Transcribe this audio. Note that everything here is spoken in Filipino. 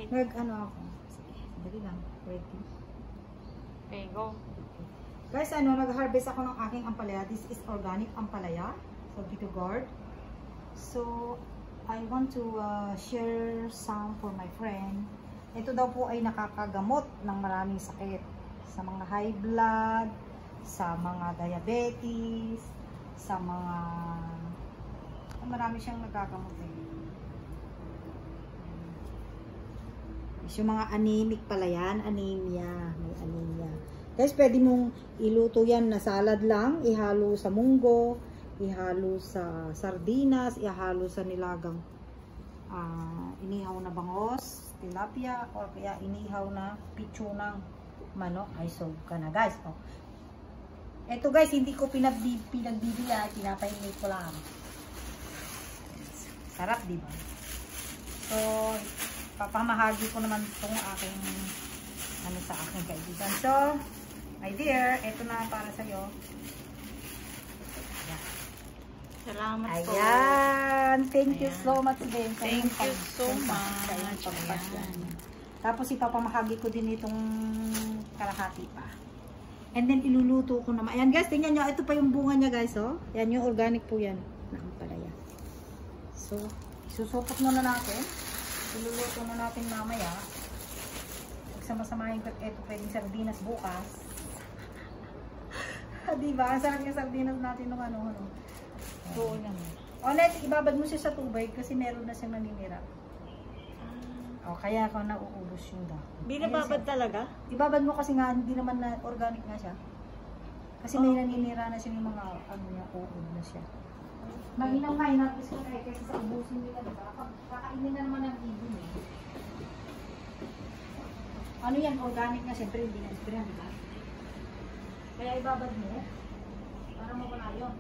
Nag-ano ako. Sige, dali lang. Waiting. Okay, go. Guys, nag-harvest ako ng aking ampalaya. This is organic ampalaya. So, Vito Gourd. So, I want to share some for my friend. Ito daw po ay nakakagamot ng maraming sakit. Sa mga high blood, sa mga diabetes, sa mga... Marami siyang nagagamot eh. Yung mga anemic pala yan. Anemia. May anemia. Guys, pwede mong iluto yan na salad lang. Ihalo sa munggo. Ihalo sa sardinas. Ihalo sa nilagang inihaw na bangos, tilapia, or kaya inihaw na pichunang manok. Ay, so ka na guys. Oh. Ito guys, hindi ko pinagbibila. Pinapainit ko lang. Sarap, diba? So, papamahagi ko naman itong aking sa aking kaibigan. So, my dear, ito na para sa'yo. Ayan. Salamat po. Ayan. Thank you so much din. Thank you so much. Ayan. Tapos ipapamahagi ko din itong kalahati pa. And then iluluto ko naman. Ayan guys, tingnan nyo. Ito pa yung bunga niya guys. Oh. Yan yung organic po yan. Na ampalaya. So, isusupot muna natin. Iluluto na natin mamaya. Pagsama-samahin ko ito pwedeng sardinas bukas. Diba? Ang sarap yung sardinas natin nung ano. Oo naman. O, next, ibabad mo siya sa tubig kasi meron na siyang naninira. O, kaya ako nauubos yung dahon. Binababad talaga? Ibabad mo kasi nga, hindi naman na organic nga siya. Kasi may naninira na siya yung mga, ano niya, uod na siya. Maginaw nga, inapis ko tayo kasi sa ubusin nila, diba? Kakainin na naman ng ibon eh. Ano yan, organic nga, siyempre hindi na spray, diba? Kaya ibabad mo, para mawala yun.